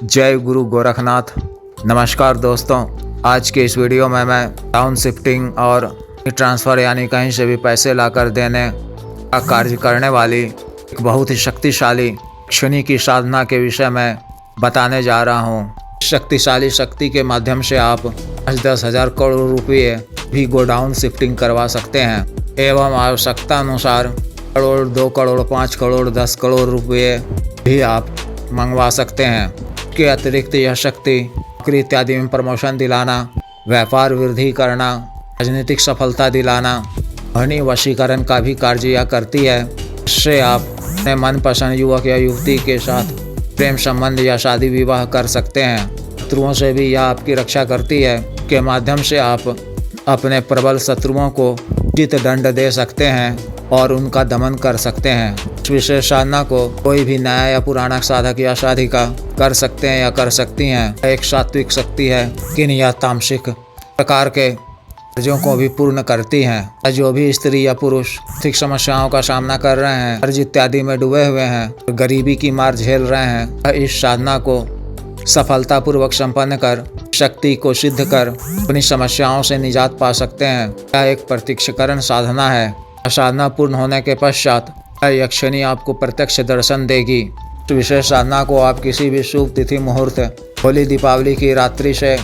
जय गुरु गोरखनाथ। नमस्कार दोस्तों, आज के इस वीडियो में मैं डाउन शिफ्टिंग और ट्रांसफ़र यानी कहीं से भी पैसे लाकर देने का कार्य करने वाली एक बहुत ही शक्तिशाली शनि की साधना के विषय में बताने जा रहा हूँ। शक्तिशाली शक्ति के माध्यम से आप 10 हज़ार करोड़ रुपये भी गोडाउन शिफ्टिंग करवा सकते हैं एवं आवश्यकता अनुसार करोड़, 2 करोड़, 5 करोड़, 10 करोड़ रुपये भी आप मंगवा सकते हैं। इसके अतिरिक्त यह शक्ति नौकरी इत्यादि में प्रमोशन दिलाना, व्यापार वृद्धि करना, राजनीतिक सफलता दिलाना, ध्वनि वशीकरण का भी कार्य यह करती है। इससे आप अपने मनपसंद युवक या युवती के साथ प्रेम संबंध या शादी विवाह कर सकते हैं। शत्रुओं से भी यह आपकी रक्षा करती है। के माध्यम से आप अपने प्रबल शत्रुओं को उचित दंड दे सकते हैं और उनका दमन कर सकते हैं। इस विशेष साधना को कोई भी नया या पुराना साधक या साधिका कर सकते हैं या कर सकती हैं। एक सात्विक शक्ति है, लेकिन यह तामसिक प्रकार के कार्यों को भी पूर्ण करती हैं। जो भी स्त्री या पुरुष आर्थिक समस्याओं का सामना कर रहे हैं, कर्ज इत्यादि में डूबे हुए हैं, गरीबी की मार झेल रहे हैं, इस साधना को सफलतापूर्वक संपन्न कर शक्ति को सिद्ध कर अपनी समस्याओं से निजात पा सकते हैं। यह एक प्रत्यक्षकरण साधना है। साधना पूर्ण होने के पश्चात यक्षिणी आपको प्रत्यक्ष दर्शन देगी। इस विशेष साधना को आप किसी भी शुभ तिथि मुहूर्त, होली दीपावली की रात्रि से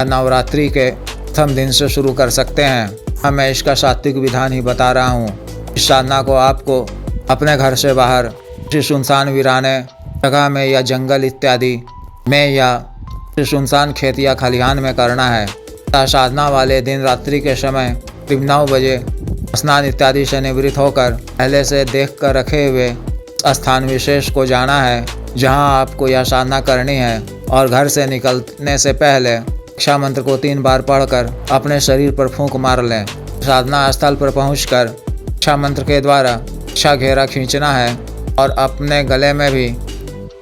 नवरात्रि के प्रथम दिन से शुरू कर सकते हैं। मैं इसका सात्विक विधान ही बता रहा हूँ। इस साधना को आपको अपने घर से बाहर किसी सुनसान वीराने जगह में या जंगल इत्यादि में या सुनसान खेत या खलिहान में करना है। साधना वाले दिन रात्रि के समय करीब 9 बजे स्नान इत्यादि से निवृत्त होकर पहले से देख कर रखे हुए स्थान विशेष को जाना है जहां आपको यह साधना करनी है, और घर से निकलने से पहले रक्षा मंत्र को 3 बार पढ़कर अपने शरीर पर फूंक मार लें। साधना स्थल पर पहुंचकर रक्षा मंत्र के द्वारा रक्षा घेरा खींचना है और अपने गले में भी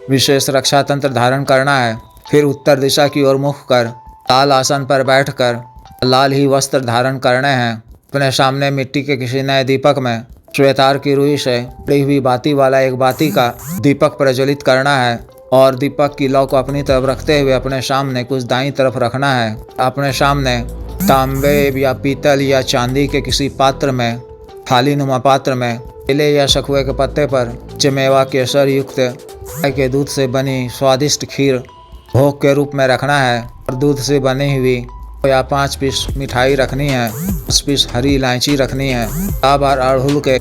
विशेष रक्षा तंत्र धारण करना है। फिर उत्तर दिशा की ओर मुख कर लाल आसन पर बैठकर लाल ही वस्त्र धारण करने हैं। अपने सामने मिट्टी के किसी नए दीपक में श्वेतार की रुई से पड़ी हुई बाती वाला एक बाती का दीपक प्रज्वलित करना है और दीपक की लौ को अपनी तरफ रखते हुए अपने सामने कुछ दाईं तरफ रखना है। अपने सामने तांबे या पीतल या चांदी के किसी पात्र में, थाली नुमा पात्र में केले या सखुए के पत्ते पर चमेवा केसर युक्त गाय के दूध से बनी स्वादिष्ट खीर भोग के रूप में रखना है और दूध से बनी हुई या 5 पीस मिठाई रखनी है, 10 पीस हरी इलायची रखनी है। बार अड़हुल के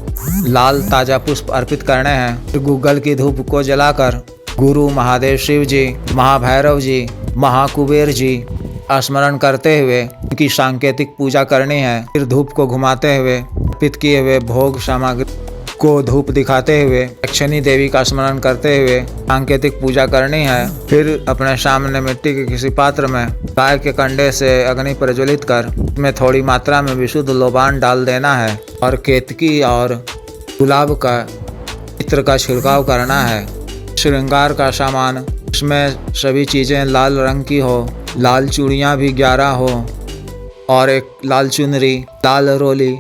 लाल ताजा पुष्प अर्पित करने हैं। फिर गूगल की धूप को जलाकर गुरु महादेव शिव जी, महाभैरव जी, महाकुबेर जी स्मरण करते हुए उनकी सांकेतिक पूजा करनी है। फिर धूप को घुमाते हुए अर्पित किए हुए भोग सामग्री को धूप दिखाते हुए यक्षिणी देवी का स्मरण करते हुए सांकेतिक पूजा करनी है। फिर अपने सामने मिट्टी के किसी पात्र में गाय के कंडे से अग्नि प्रज्वलित कर उसमें थोड़ी मात्रा में विशुद्ध लोबान डाल देना है और केतकी और गुलाब का चित्र का छिड़काव करना है। श्रृंगार का सामान, इसमें सभी चीज़ें लाल रंग की हो, लाल चूड़ियाँ भी 11 हो और एक लाल चुनरी, लाल रोली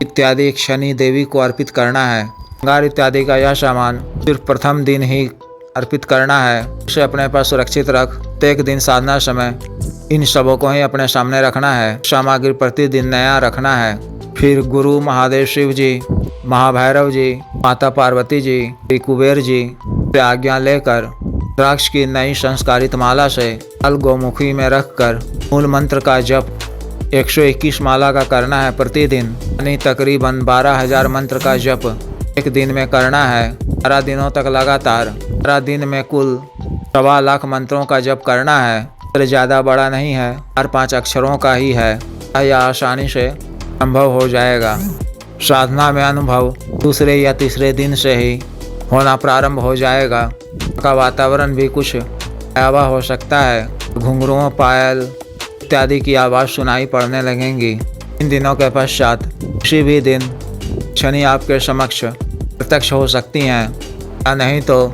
इत्यादि शनि देवी को अर्पित करना है। श्रृंगार इत्यादि का यह सामान सिर्फ प्रथम दिन ही अर्पित करना है। इसे अपने पास सुरक्षित रख प्रत्येक दिन साधना समय इन सबों को ही अपने सामने रखना है। सामग्री प्रतिदिन नया रखना है। फिर गुरु महादेव शिव जी, महाभैरव जी, माता पार्वती जी, श्री कुबेर जी से आज्ञा लेकर द्राक्ष की नई संस्कारित माला से फल गौमुखी में रखकर मूल मंत्र का जप 121 माला का करना है प्रतिदिन, यानी तकरीबन 12,000 मंत्र का जप एक दिन में करना है। 12 दिनों तक लगातार 12 दिन में कुल 1.25 लाख मंत्रों का जप करना है। मंत्र ज़्यादा बड़ा नहीं है, 4-5 अक्षरों का ही है। यह आसानी से संभव हो जाएगा। साधना में अनुभव दूसरे या तीसरे दिन से ही होना प्रारंभ हो जाएगा। का वातावरण भी कुछ भयावह हो सकता है। घुंघरुओं, पायल इत्यादि की आवाज़ सुनाई पड़ने लगेंगी। इन दिनों के पश्चात किसी भी दिन शनि आपके समक्ष प्रत्यक्ष हो सकती हैं, या नहीं तो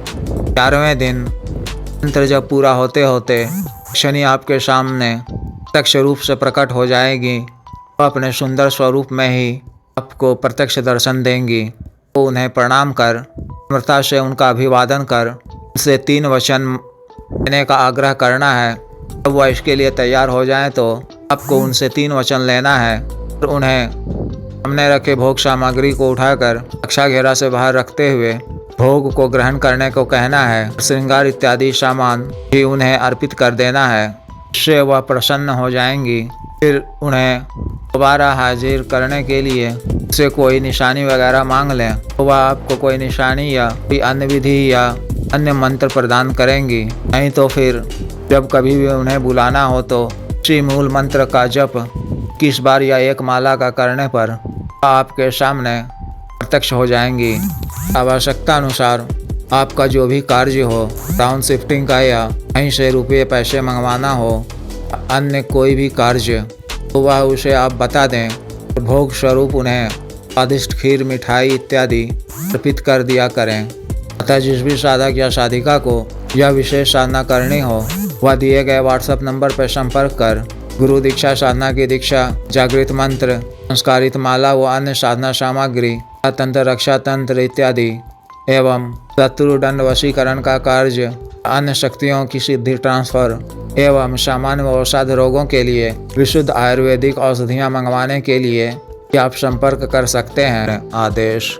11वें दिन मंत्र जब पूरा होते होते शनि आपके सामने प्रत्यक्ष रूप से प्रकट हो जाएगी। वो अपने सुंदर स्वरूप में ही आपको प्रत्यक्ष दर्शन देंगी। तो उन्हें प्रणाम कर, नम्रता से उनका अभिवादन कर, उनसे 3 वचन देने का आग्रह करना है। जब वह इसके लिए तैयार हो जाएं तो आपको उनसे 3 वचन लेना है और उन्हें सामने रखे भोग सामग्री को उठाकर रक्षा घेरा से बाहर रखते हुए भोग को ग्रहण करने को कहना है। श्रृंगार इत्यादि सामान भी उन्हें अर्पित कर देना है, इससे वह प्रसन्न हो जाएंगी। फिर उन्हें दोबारा हाजिर करने के लिए उससे कोई निशानी वगैरह मांग लें तो वह आपको कोई निशानी या कोई अन्य विधि या अन्य मंत्र प्रदान करेंगी। नहीं तो फिर जब कभी भी उन्हें बुलाना हो तो उसी मूल मंत्र का जप 21 बार या 1 माला का करने पर आपके सामने प्रत्यक्ष हो जाएंगी। आवश्यकता अनुसार आपका जो भी कार्य हो, टाउन शिफ्टिंग का या कहीं से रुपये पैसे मंगवाना हो, अन्य कोई भी कार्य, तो वह उसे आप बता दें। भोग स्वरूप उन्हें स्वादिष्ट खीर, मिठाई इत्यादि अर्पित कर दिया करें। अतः जिस भी साधक या साधिका को यह विशेष साधना करनी हो वह दिए गए व्हाट्सएप नंबर पर संपर्क कर गुरु दीक्षा साधना की दीक्षा, जागृत मंत्र, संस्कारित माला व अन्य साधना सामग्री, तंत्र, रक्षा तंत्र इत्यादि एवं शत्रु दंड वशीकरण का कार्य, अन्य शक्तियों की सिद्धि ट्रांसफर एवं सामान्य व अवसाद रोगों के लिए विशुद्ध आयुर्वेदिक औषधियाँ मंगवाने के लिए आप संपर्क कर सकते हैं। आदेश।